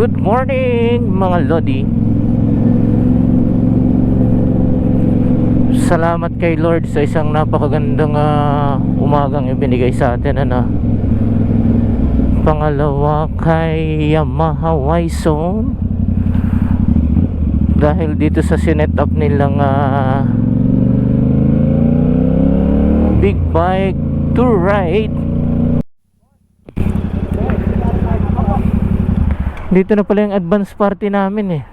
Good morning mga Lodi. Salamat kay Lord sa isang napakagandang umagang ibinigay sa atin, Pangalawa kay Yamaha Y-Zone, dahil dito sa sinet up nilang big bike to ride. Dito na pala yung advance party namin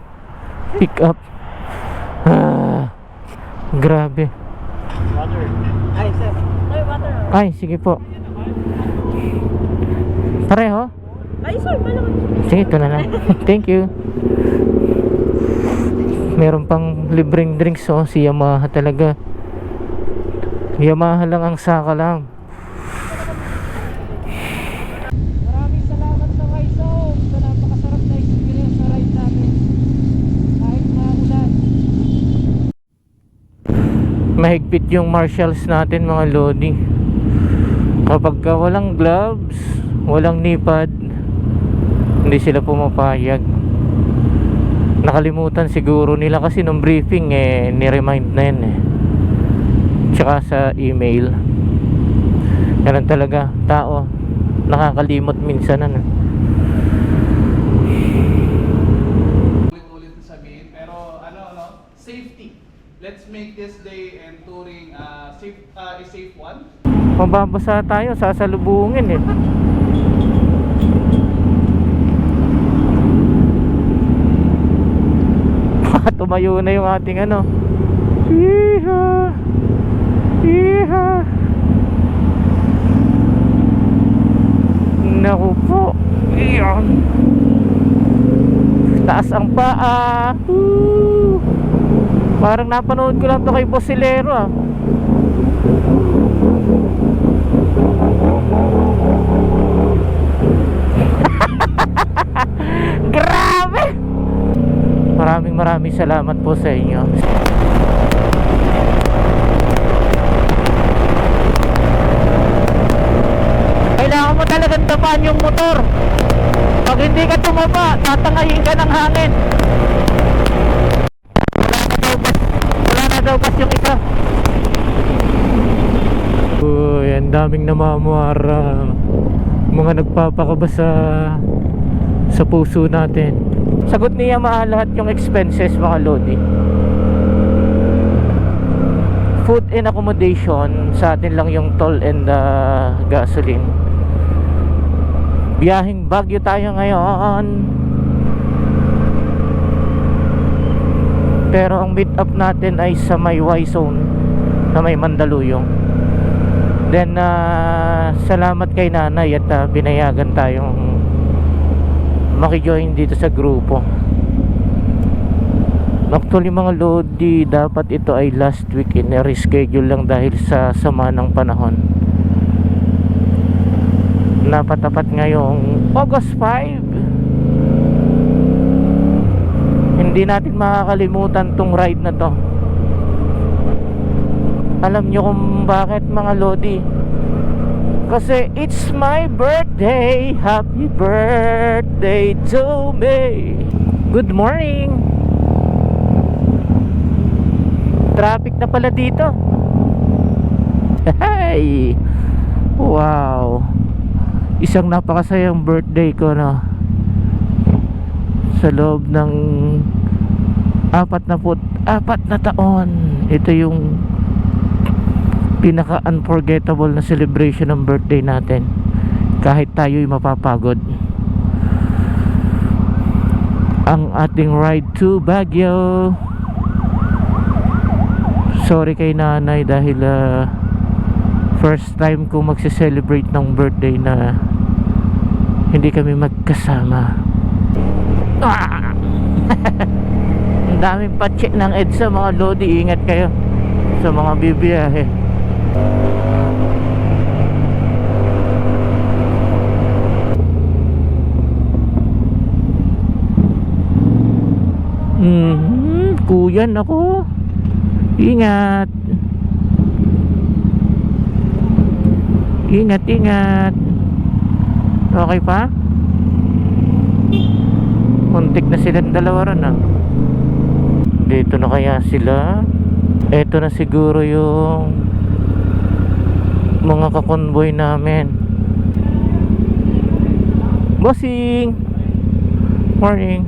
pick up. Grabe. Water. Ay, sir. Ay, water. Ay, sige po. Pareho? Ay, sir, malaman. Sige, ito na lang. Thank you. Meron pang libreng drinks si Yamaha talaga. Yamaha lang ang saka lang. Maraming salamat sa Y-Zone sa napakasarap na experience sa ride namin kahit maulan. Mahigpit yung marshals natin mga Lodi. Kapag walang gloves, walang knee-pad, hindi sila pumapayag. Nakalimutan siguro nila kasi nung briefing ni-remind na yun tsaka sa email. Ganun talaga tao, nakakalimot minsan Ulit sabihin, pero safety. Let's make this day and touring a safe one. Mababasa tayo, sasalubungin Tumayo na yung ating Iha! Iha! Naku po! Iyan! Taas ang paa! Parang napanood ko lang to kay Bosilero Grabe! Maraming salamat po sa inyo. Kailangan mo talagang tapan yung motor. Pag hindi ka tumaba, tatangayin ka ng hangin. Wala na daw bas yung isa. Uy, ang daming namamuara. Mga nagpapakabas sa puso natin. Sagot ni Yamaha lahat yung expenses mga Lodi. Food and accommodation, sa atin lang yung toll and gasoline. Biyaheng Baguio tayo ngayon. Pero ang meet up natin ay sa may Y-Zone na may Mandaluyong. Then salamat kay nanay at binayagan tayong makijoin dito sa grupo. Actually mga Lodi, dapat ito ay last week reschedule lang dahil sa sama ng panahon. Napatapat ngayong August 5. Hindi natin makakalimutan tong ride na to. Alam nyo kung bakit mga Lodi? Kasi it's my birthday. Happy birthday to me. Good morning. Traffic na pala dito. Hey! Wow. Isang napakasayang birthday ko sa loob ng 44 na taon. Ito yung pinaka unforgettable na celebration ng birthday natin, kahit tayo'y mapapagod. Ang ating ride to Baguio. Sorry kay nanay dahil first time ko magse-celebrate ng birthday na hindi kami magkasama. Ang daming patche ng EDSA mga Lodi. Ingat kayo sa mga bibiyahe. Kuyan ako. Ingat. Ingat. Okay pa? muntik na silang dalawa ron ah. Dito na kaya sila. Eto na siguro yung mga kakonvoy namin. Bossing! Morning!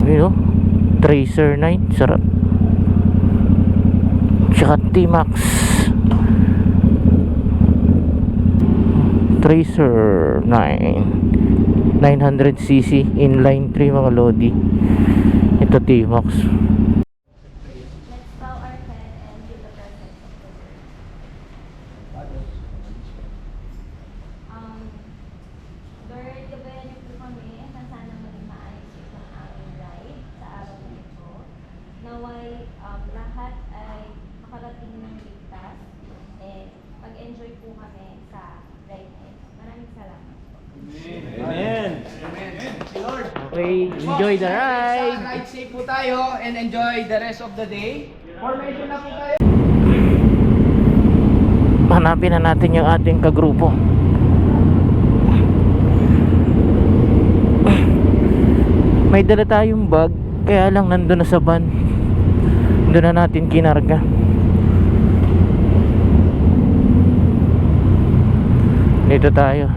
Ayun, Tracer 9, sarap. Tsaka T-Max Tracer 9 900cc inline 3 mga lodi. Ito T-Max. Let's bow our head and give the presence of the Lord. Lord, gabayan niyo po kami na sana maging maayos itong aming ride sa araw na ito. Naway lahat ay makarating ng ligtas and mag-enjoy po kami sa ride na ito. Maraming salamat po. Amen. Amen. Si Lord. Okay, enjoy the ride. Ride safe po tayo and enjoy the rest of the day. Formation na po tayo. Hanapin na natin yung ating kagrupo. May dala tayong bag, kaya lang nandun na sa van. Doon na natin kinarga. Dito tayo.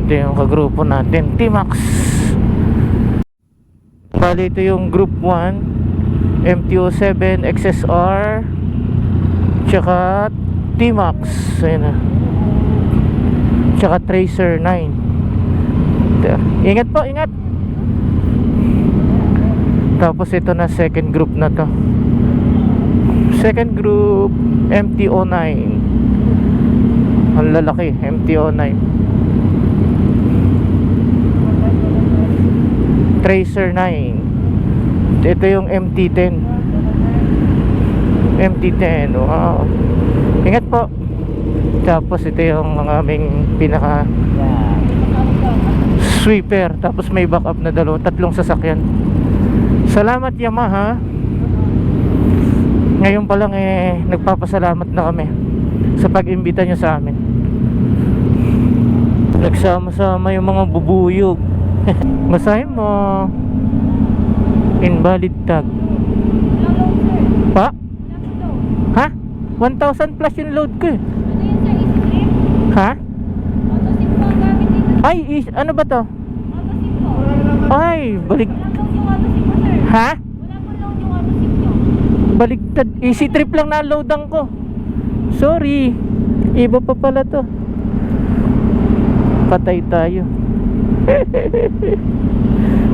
Ito yung kagrupo natin, T-Max. Bali ito yung group 1, MT-07 XSR, tsaka T-Max. Ayun na. Tsaka Tracer 9. Ingat po, ingat. Tapos ito na second group na to. Second group, MT-09. Ang lalaki, MT-09. Tracer 9. Ito yung MT-10. MT-10. Wow. Ingat po. Tapos ito yung mga aming pinaka sweeper. Tapos may backup na tatlong sasakyan. Salamat Yamaha. Ngayon pa lang nagpapasalamat na kami sa pag-imbita nyo sa amin. Nagsama-sama yung mga bubuyog. Basahin mo. Invalid tag. Pa? Ha? 1,000 plus yung load ko eh. Ano yun sir? Easy trip? Ha? Autosip po ang gamit dito. Ay, ano ba to? Autosip po. Ay, balik. Walang load yung autosip po sir. Ha? Wala po load yung autosip nyo. Baligtad. Easy trip lang na loadan ko. Sorry. Iba pa pala to. Patay tayo.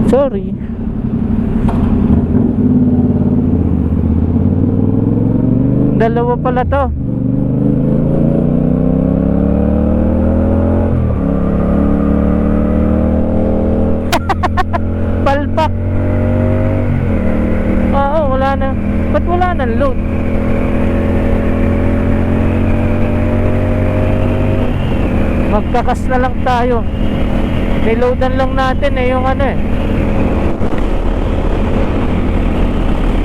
Sorry. Dalawa pala to. Palpak. Oo, wala na. Ba't wala nang load? Magkakas na lang tayo. Niloadan lang natin yung ano eh.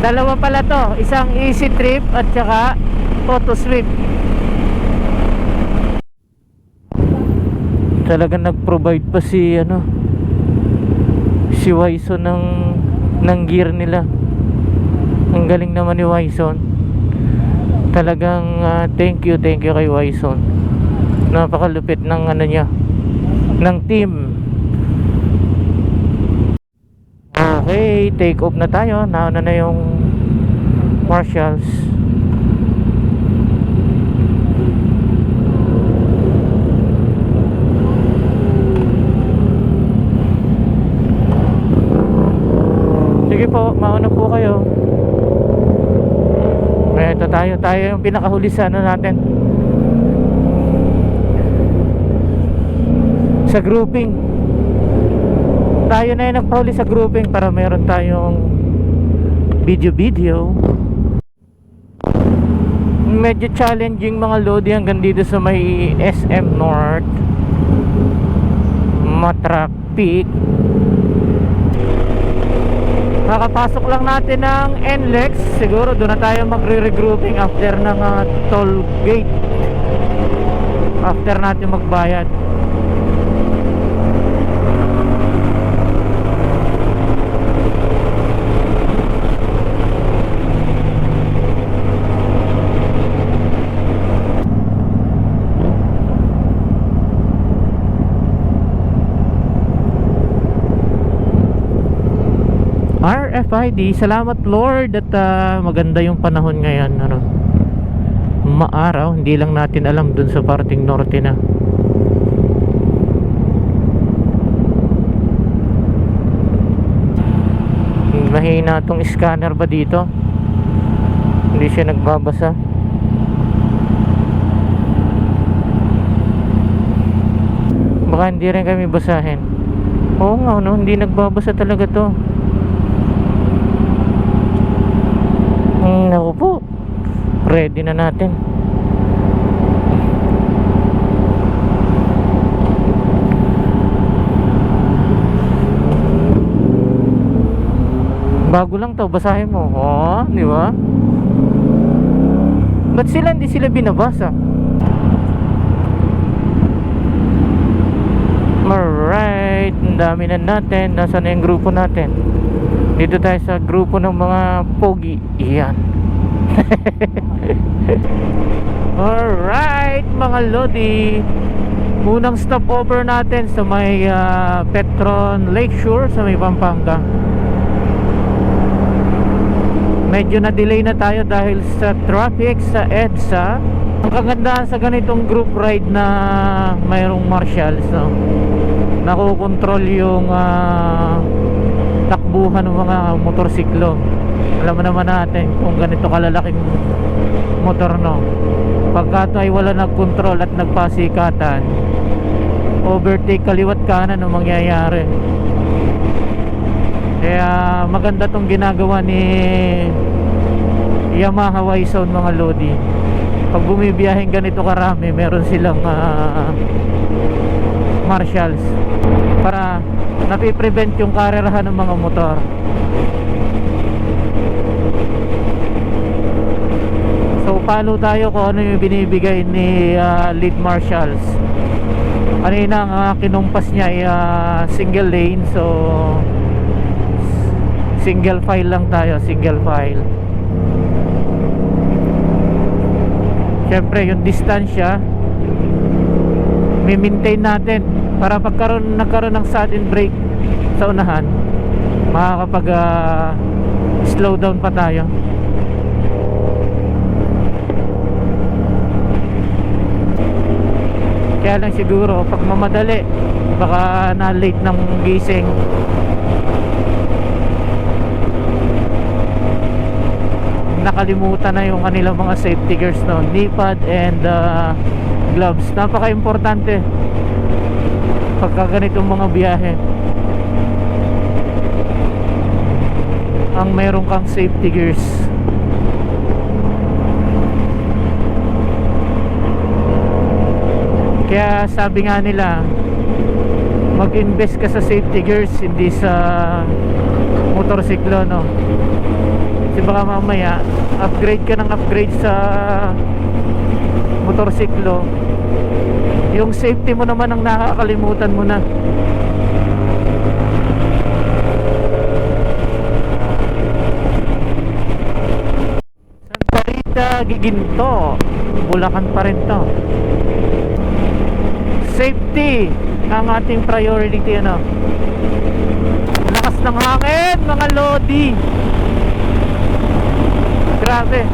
Dalawa pala to. Isang easy trip at saka auto sweep. Talagang nag-provide pa si si Wison ng gear nila. Ang galing naman ni Wison. Talagang thank you kay Wison. Napakalupit ng niya, ng team. Okay, take off na tayo. Nauna na yung marshals. Sige po, mauna po kayo. Ito tayo yung pinakahuli sa natin. Sa grouping. Tayo na yung nagpahuli sa grouping para meron tayong video. Medyo challenging mga lodi hanggang dito sa may SM North, Matrac Peak. kakapasok lang natin ng NLEX. Siguro doon na tayo magre-regrouping after ng toll gate, after natin magbayad. RFID, salamat Lord at maganda yung panahon ngayon, ano, maaraw. Hindi lang natin alam dun sa parting norte na. Mahina tong scanner ba dito? Hindi siya nagbabasa. Baka hindi rin kami basahin. Oo nga, no? Hindi nagbabasa talaga to. Naku po, ready na natin. Bago lang to, basahin mo. Oh, di ba? Ba't hindi sila binabasa? Alright, ang dami na natin. Nasaan na yung grupo natin? Dito tayo sa grupo ng mga pogi. Iyan. Alright mga lodi, unang stopover natin sa may Petron Lakeshore sa may Pampanga. Medyo na delay na tayo dahil sa traffic sa EDSA. Ang kagandahan sa ganitong group ride na mayroong marshals, no? Nakokontrol yung takbuhan ng mga motorsiklo. Alam mo naman natin kung ganito kalalaking motor, no, pagka ay wala nagkontrol at nagpasikatan, overtake kaliwat kanan ang mangyayari. Kaya maganda tong ginagawa ni Yamaha Y-Zone mga lodi. Pag bumibiyaheng ganito karami, meron silang marshals para napiprevent yung karerahan ng mga motor. So follow tayo kung ano yung binibigay ni lead marshals. Kanina ang kinumpas niya ay single lane, so single file lang tayo, single file. Siyempre yung distansya mi-maintain natin para nagkaroon ng sudden brake sa unahan, makakapag slow down pa tayo. Kaya lang siguro pag mamadali baka na late ng gising. Nakalimutan na yung kanilang mga safety gears, no? Knee pad and gloves. Napaka-importante pagka ganitong mga biyahe, ang meron kang safety gears. Kaya sabi nga nila, mag-invest ka sa safety gears, hindi sa motorsiklo, no? Kasi baka mamaya upgrade ka ng upgrade sa motorsiklo, yung safety mo naman ang nakakalimutan mo na. Santa Rita, Giginto, Bulacan pa rin to. Safety ang ating priority, ano? Lakas ng hangin mga lodi, grabe.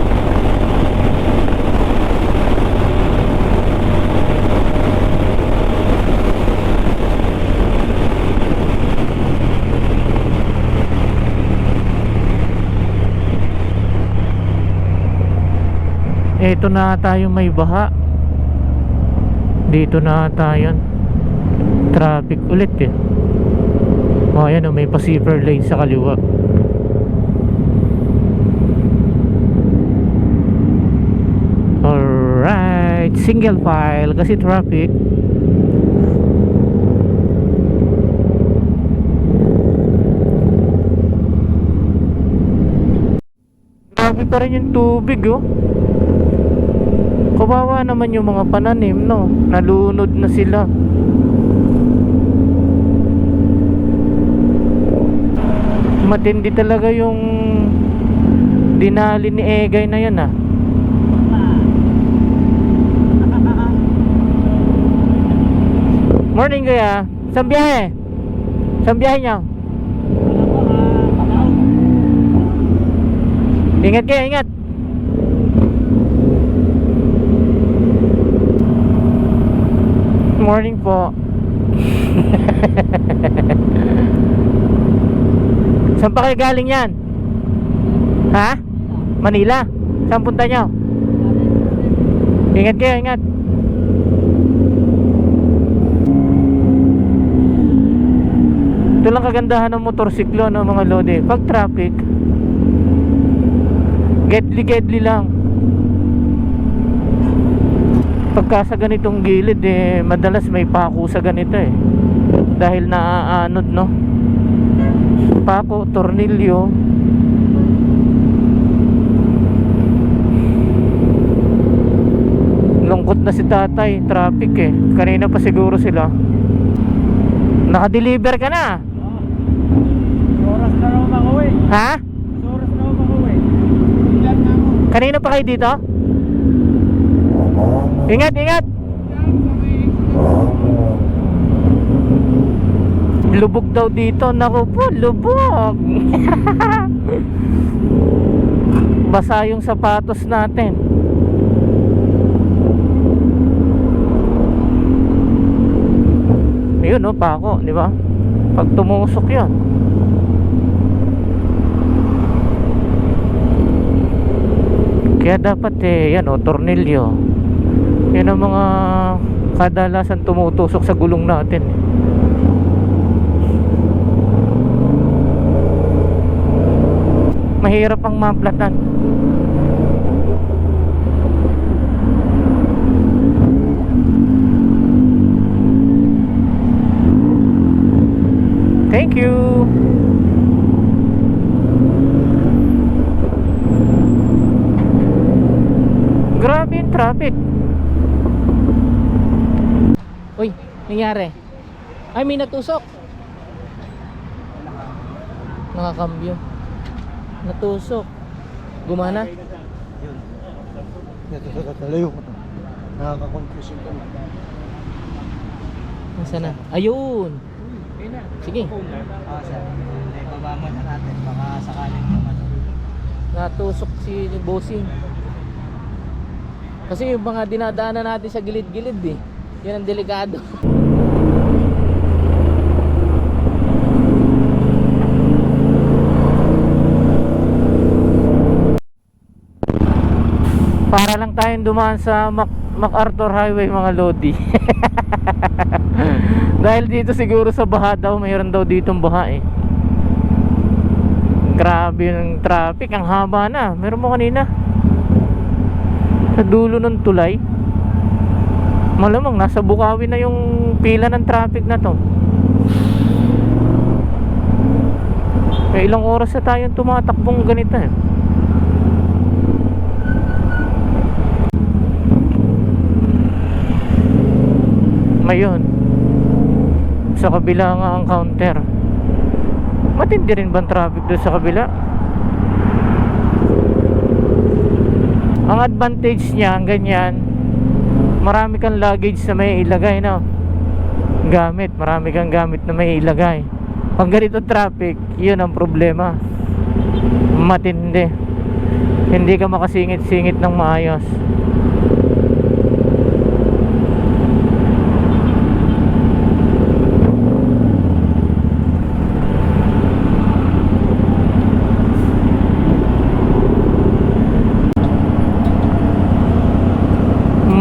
Ito na tayo, may baha. Dito na tayo. Traffic ulit eh. Oh, ayan, may pa-zipper lane sa kaliwa. Alright, single file kasi traffic. pa rin yung tubig, oh. Kawawa naman yung mga pananim, no? Nalunod na sila. Matindi talaga yung dinali ni Egay na yun, ah. Morning, kaya. Saan biyahe? Saan biyahe niyo? Ingat kayo, ingat. Morning po. Saan pa kayo galing yan? Ha? Manila? Saan punta nyo? Ingat kayo, ingat. Ito lang kagandahan ng motorsiklo, no, mga lodi. Pag traffic, gedli lang. Pagka sa ganitong gilid, madalas may pako sa ganito, dahil naaanod, no. Pako, tornilyo. Lungkot na si tatay, traffic, kanina pa siguro sila. Naka-deliver ka na? Oras na ako makauwi. Ha? Oras na ako makauwi. Ilan na ako? Kanina pa kayo dito? Ingat, ingat. Lubog daw dito. Naku po, lubog. Basa yung sapatos natin. Ayun, no, pako, di ba? Pag tumusok yun. Kaya dapat yan, tornilyo. Yan ang mga kadalasan tumutusok sa gulong natin. Mahirap ang maplatan. Thank you. Grabe yung traffic. Uy, nangyari? Ay, may natusok. Nakakambyo. Natusok. Gumana? Yun. Natalayo ko to. Nakaka-confusion ko. Nasaan na? Ayun. Sige. Sir. Ibaba muna natin. Baka sakaling naman. Natusok si bossing. Kasi yung mga dinadaanan natin sa gilid-gilid, yan ang delikado. Para lang tayong dumaan sa MacArthur Highway, mga lodi. Dahil dito siguro sa baha daw, mayroon daw ditong baha, Grabe yung traffic, ang haba na. Meron mo kanina sa dulo ng tulay. Malamang nasa Bukawi na yung pila ng traffic na to. May ilang oras na tayong tumatakbong ganito, Ngayon, sa kabila nga ang counter. Matindi rin ba ang traffic doon sa kabila? Ang advantage niya, ganyan, marami kang luggage na may ilagay, no? Gamit, marami kang gamit na may ilagay. Pag ganito traffic, yun ang problema. Matindi. Hindi ka makasingit-singit ng maayos.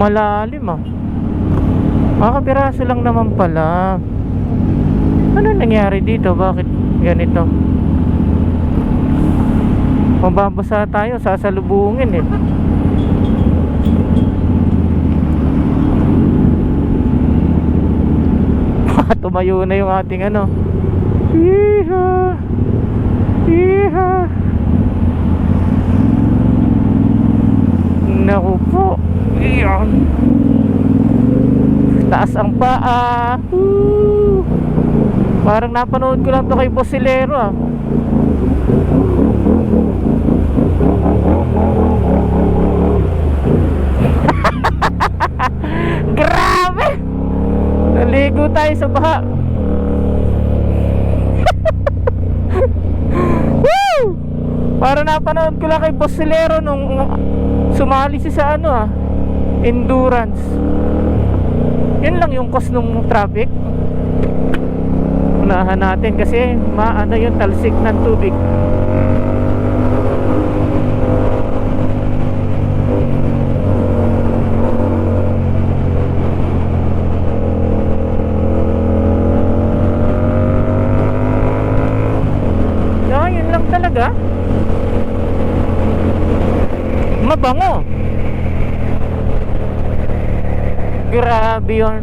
Malalim, Makapiraso lang naman pala. Ano nangyari dito? Bakit ganito? Mababasa tayo, sasalubungin, Tumayo na yung ating ano. Iha. Iha. Taas ang paa. Woo! Parang napanood ko lang to kay Bosilero ah. Grabe! Naligo tayo sa baha. Woo! Parang napanood ko lang kay Bosilero nung sumali siya sa ano ah, endurance. Yun lang yung cause nung traffic. Unahan natin kasi maano yung talsik ng tubig. No, yun lang talaga. Mabango. Grabe yun.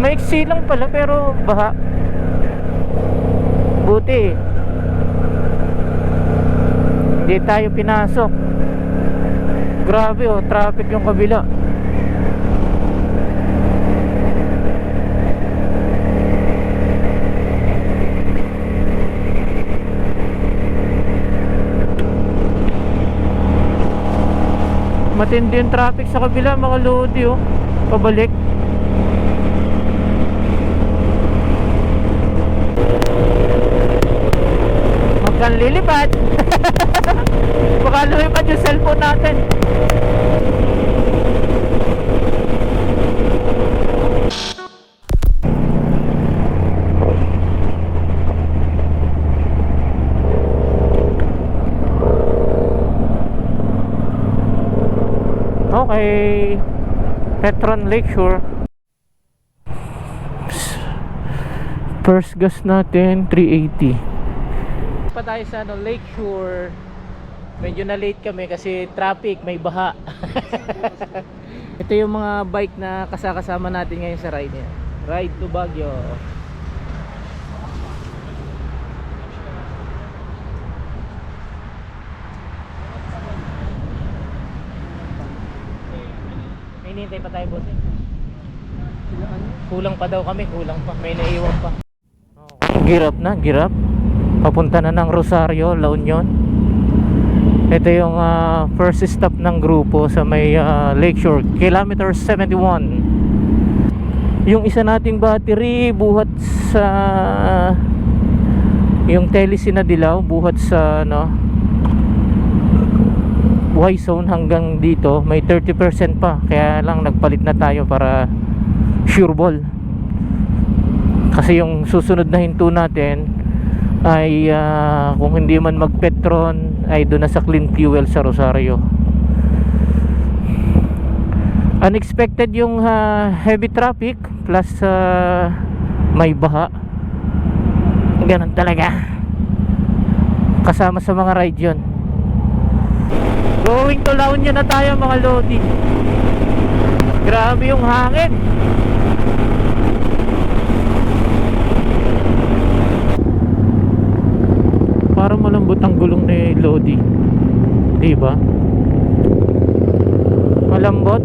Maiksi lang pala pero baha. Buti hindi tayo pinasok. Grabe oh, traffic yung kabila. Matindi yung traffic sa kabila mga lodi oh. Pabalik. Huwag kang lilipad. Baka lumipad yung cellphone natin. Okay, Petron Lakeshore. First gas natin 380. Pa tayo sa ano, Lakeshore. Medyo na late kami kasi traffic, may baha. Ito yung mga bike na kasama natin ngayon sa ride niya. Ride to Baguio. Hinihintay pa tayo boss eh. Kulang pa daw kami, kulang pa. May naiwan pa. Girap na, girap. Papunta na ng Rosario, La Union. Ito yung first stop ng grupo sa may Lakeshore, kilometer 71. Yung isa nating battery buhat sa yung Telecina Dilaw, buhat sa ano Y-Zone hanggang dito may 30% pa, kaya lang nagpalit na tayo para sure ball. Kasi yung susunod na hinto natin ay kung hindi man mag Petron ay doon na sa Clean Fuel sa Rosario. Unexpected yung heavy traffic plus may baha. Ganun talaga, kasama sa mga ride yun. Going to La Union na tayo mga lodi. Grabe yung hangin. Parang malambot ang gulong ni Lodi, diba? Malambot.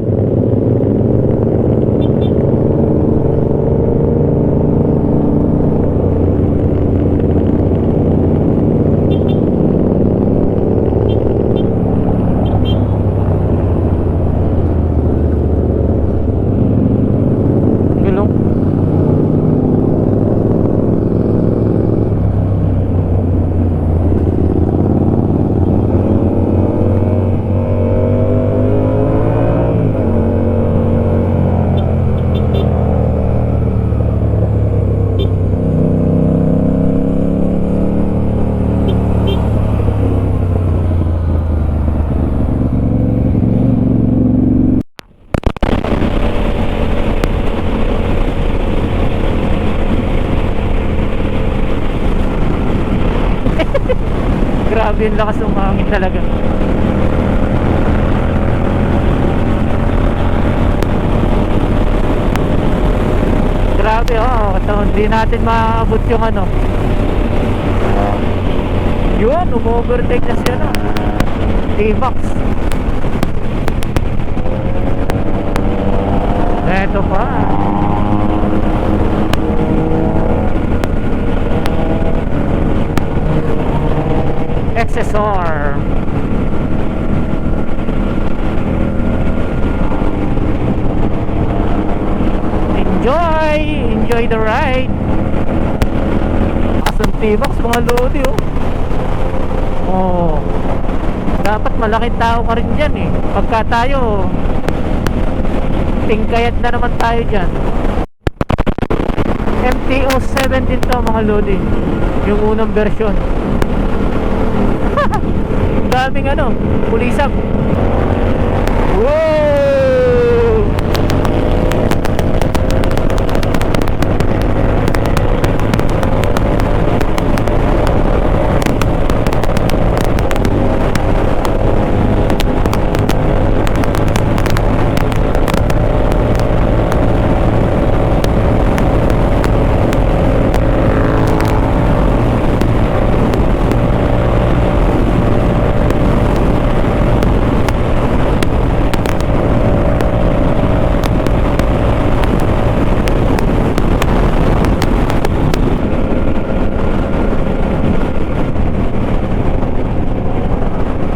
Grabe yung lakas ng hangin talaga. Grabe oh, hindi natin maabot yung ano. Yun, umu-overtake na siya no. T-Max. Ito pa. XSR. Enjoy the ride. Asang T-Box mga lodi oh. Oh. Dapat malaking tao ka rin dyan eh. Pagka tayo tingkayat na naman tayo dyan. MTO 17 to mga lodi. Yung unang version. Daming ano, pulisap. Wow!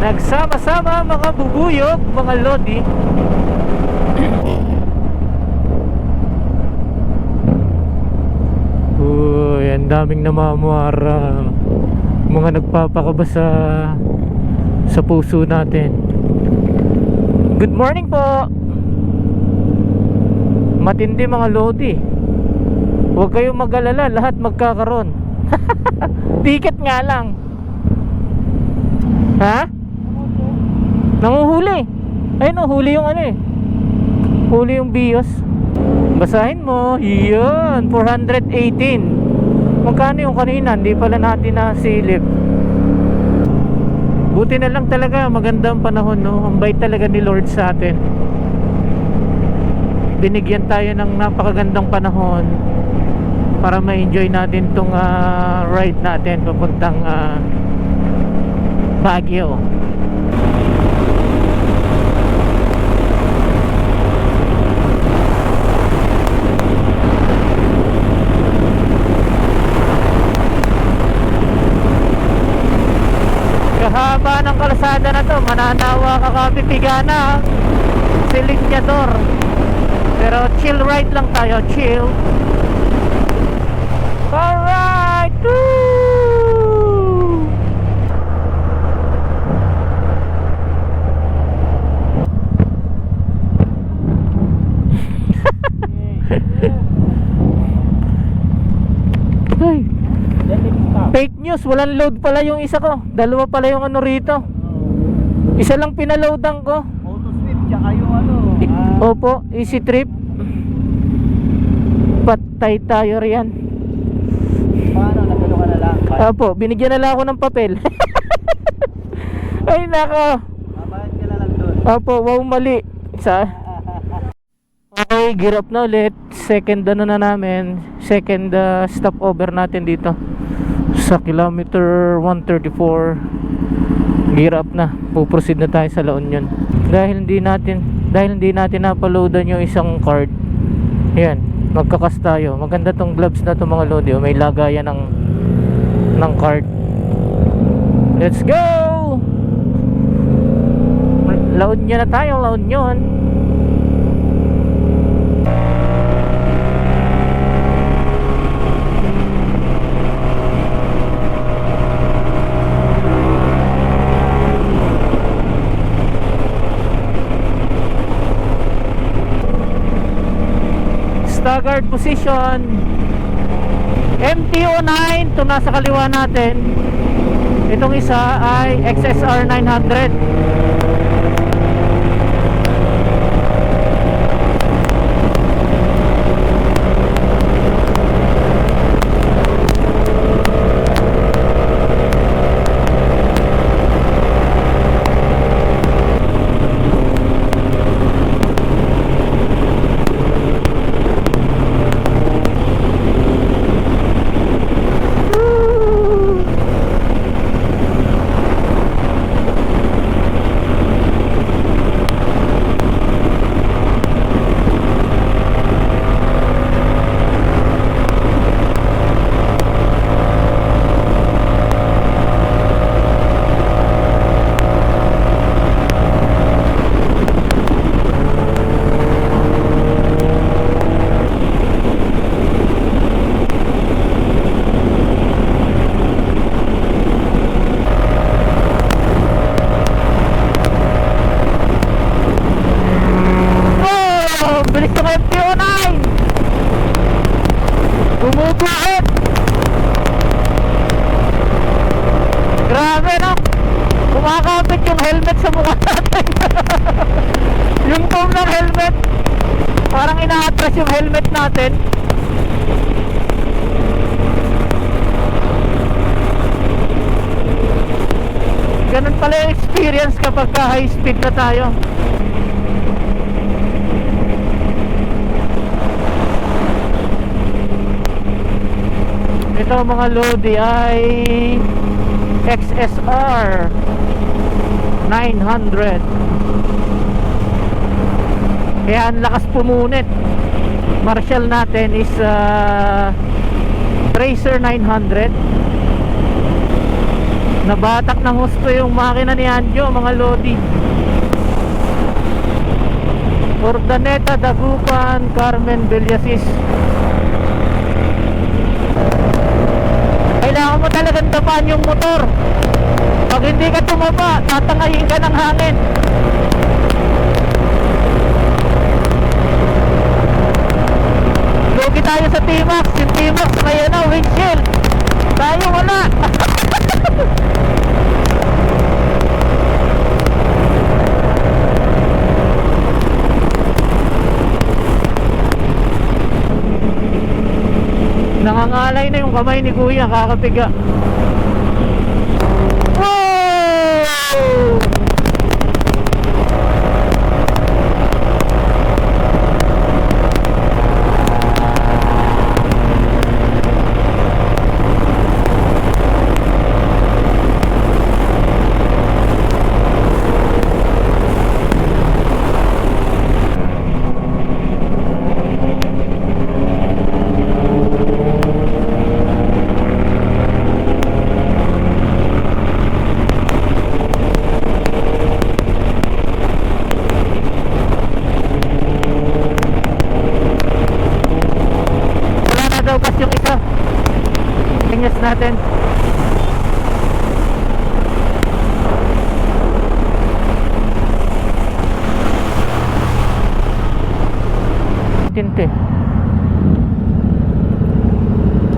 Nagsama-sama mga bubuyog, mga lodi. Uy, ang daming namamara. Mga nagpapakaba sa puso natin. Good morning po. Matindi mga lodi. Huwag kayong mag-alala, lahat magkakaroon. Ticket nga lang. Ha? Nanguhuli. Ayun oh, huli yung ano eh. Huli yung BIOS. Basahin mo. Yun, 418. Magkano yung kanina? Hindi pala natin nasilip. Buti na lang talaga, magandang panahon no. Ang bait talaga ni Lord sa atin. Binigyan tayo ng napakagandang panahon para ma-enjoy natin tong ride natin papuntang Baguio. Kahaba ng kalsada na to, mananawa ka kapipigana si Linyador. Pero chill ride lang tayo, chill. Alright! Woo! Ay, fake news, walang load pala yung isa ko. Dalawa pala yung ano rito. Isa lang pinaloadan ko. Auto sweep, tsaka yung ano. Opo, easy trip. Patay tayo riyan. Paano, nagano ka na lang? Opo, binigyan na lang ako ng papel. Ay nako. Mabayad ka na lang doon. Opo, wow, mali. Okay, gear up na ulit. Second ano na namin. Second stopover natin dito sa kilometer 134. Gear up na. Puproceed na tayo sa La Union. Dahil hindi natin napaloadan yung isang card. Ayan, magkakas tayo. Maganda tong gloves na to mga lodi. May lagayan ng card. Let's go! La Union na tayo, La Union. Staggered position. MTO 9 to nasa kaliwa natin. Itong isa ay XSR 900. Grabe no? Kumakapit yung helmet sa mukha natin. Yung foam ng helmet, parang ina-atras yung helmet natin. Ganun pala yung experience kapag ka high speed na tayo. Ito mga Lodi ay XSR 900. Kaya ang lakas pumunit. Marshall natin is Tracer 900. Nabatak ng husto yung makina ni Anjo mga Lodi. Urdaneta, Dagupan, Carmen, Villasis. Kailangan mo talagang tamaan yung motor. Pag hindi ka tumaba, tatangayin ka ng hangin. Lugi tayo sa T-Max. Yung T-Max may windshield. Tayo wala. Nangangalay na yung kamay ni Kuya, kakapiga. Wow! Yung isa tingnan natin. Tinte.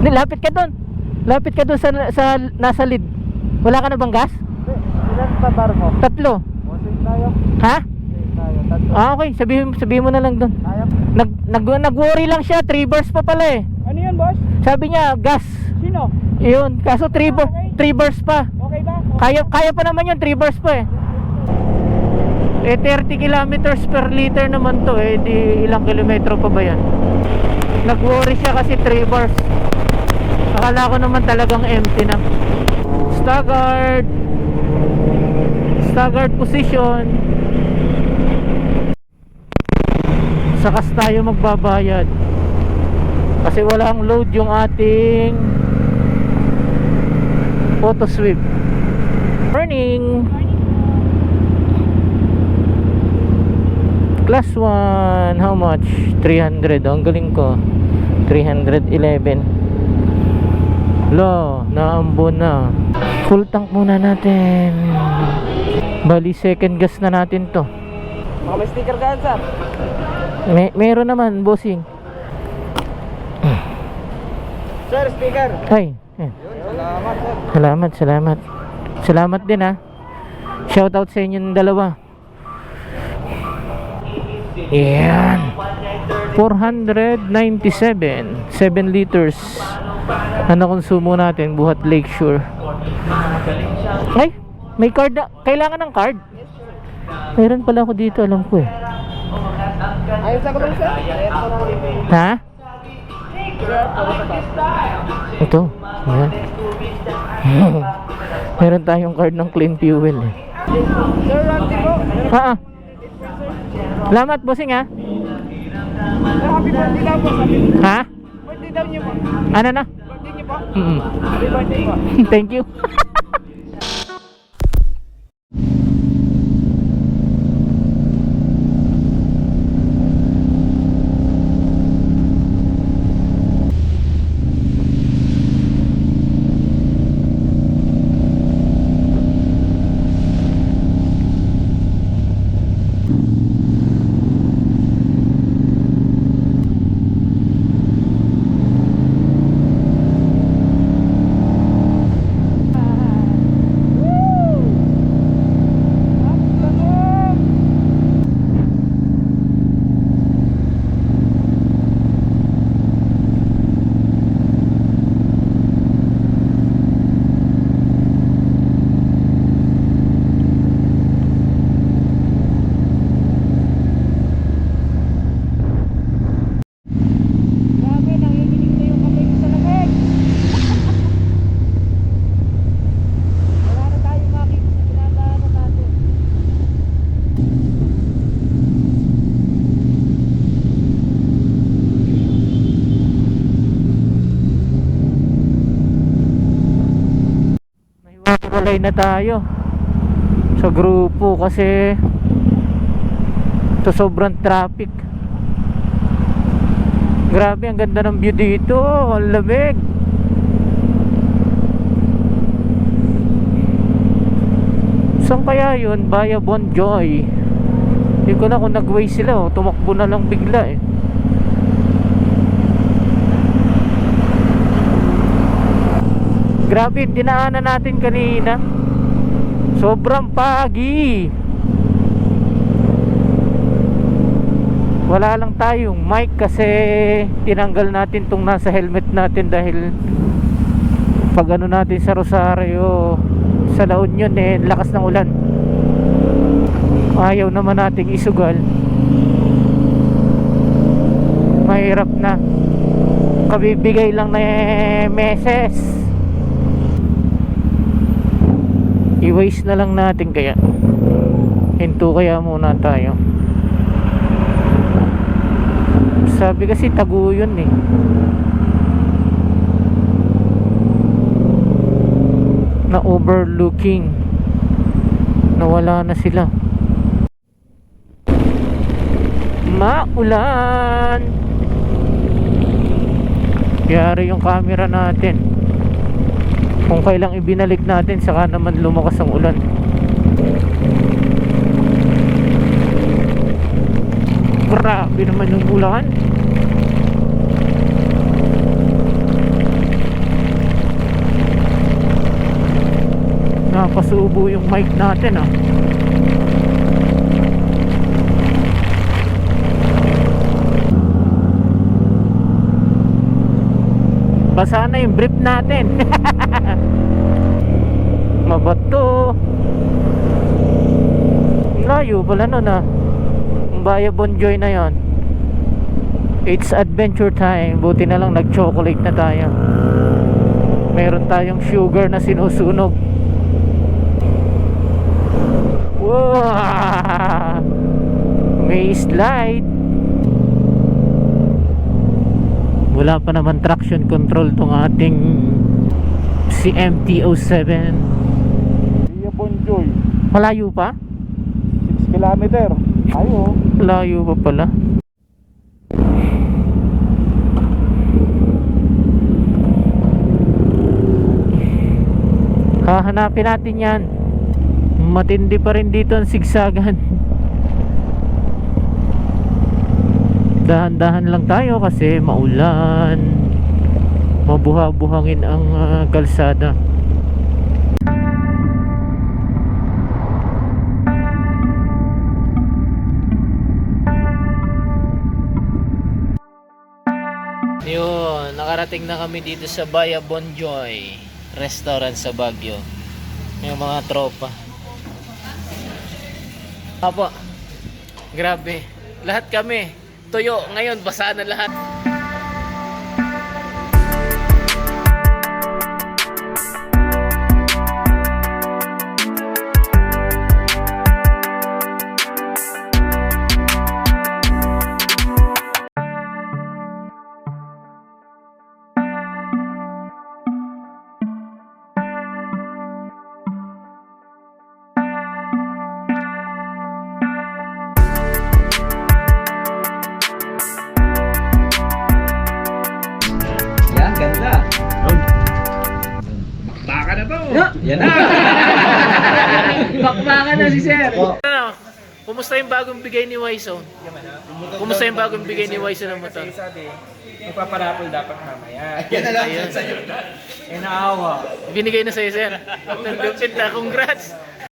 Lapit ka doon. Lapit ka doon sa nasa lead. Wala ka na bang gas? Ilan pa bar mo? 3. Wasing tayo. Ha? Wasing tayo. Tatlo. Okay, sabihin mo na lang doon. Ayaw. Nag-worry lang siya, 3 bars pa pala eh. Ano yun, boss? Sabi niya, gas. Sino? Yun, kaso 3 bars pa. Okay ba? Kaya pa naman yun, 3 bars pa eh. 30 kilometers per liter naman to eh. Di ilang kilometro pa ba yan? Nag-worry siya kasi 3 bars. Akala ko naman talagang empty na. Staggered position. Sakas tayo magbabayad kasi walang load yung ating auto sweep. Morning. Class 1, how much? 300. Ang galing ko. 311. Lo, naambon na. Full tank muna natin. Bali second gas na natin to. Baka may sticker ka, sir. Meron naman, bossing. Sir, sticker. Ay, Salamat, sir. salamat. Salamat din ha. Shoutout sa inyong dalawa. Yan. 497 7 liters ano konsumo natin buhat Lakeshore. Ay, may card na. Kailangan ng card? Mayroon pala ako dito, alam ko eh. Ayun sa kulong, sir. Ha? Ito. Ayan. Meron tayong card ng Clean Fuel eh. Sir, Randy po. Ha? Salamat, bossing ha. Sir, happy birthday daw po. Ha? Birthday daw niyo po. Ano na? Birthday niyo po. Happy birthday po. Thank you. maghihiwalay na tayo sa grupo kasi to sobrang traffic. Grabe, ang ganda ng view dito, ang lamig. Saan kaya yun? Baya Bonjoy. Hindi ko na kung nag-way sila, tumakbo na lang bigla eh. Grabe, dinaanan natin kanina. Sobrang pagi. Wala lang tayong mic kasi tinanggal natin tong nasa helmet natin dahil pag ano natin sa Rosario, sa La Union eh, lakas ng ulan. Ayaw naman nating isugal. Mahirap na. Kabibigay lang na meses. I-waste na lang natin kaya. Hinto kaya muna tayo. Sabi kasi Taguyon eh. Na overlooking. Nawala na sila. Maulan. Yari yung camera natin. Kung kailang ibinalik natin, saka naman lumakas ang ulan. Grabe naman yung ulan. Napasubo yung mic natin ah. Basa na yung brief natin. Mabato. Layo pala nun ah. Baya Bonjoy na yon. It's adventure time. Buti na lang nag-chocolate na tayo. Meron tayong sugar na sinusunog. Wow! May slide. Wala pa naman traction control tong ating CMT-07. Baya Bonjoy, Malayo pa? 6 kilometer. Ayo. Layo pa pala. Hahanapin natin yan. Matindi pa rin dito ang sigsagan. Dahan-dahan lang tayo kasi maulan. Mabuha-buhangin ang kalsada. Yun, nakarating na kami dito sa Baya Bonjoy restaurant sa Baguio. Yung mga tropa. Apo, grabe. Lahat kami tuyo, ngayon basa na lahat. Yan, ganda. Baka na to. Yan na. Bakbakan na si Sir. Ano? Kumusta yung bagong bigay ni Wison? Kumusta yung bagong bigay ni Wison ng motor? Sabi, magpaparapol dapat mamaya. Yan na lang sa'yo. Eh, naawa. Binigay na sa'yo, Sir. Nandupit na. Congrats.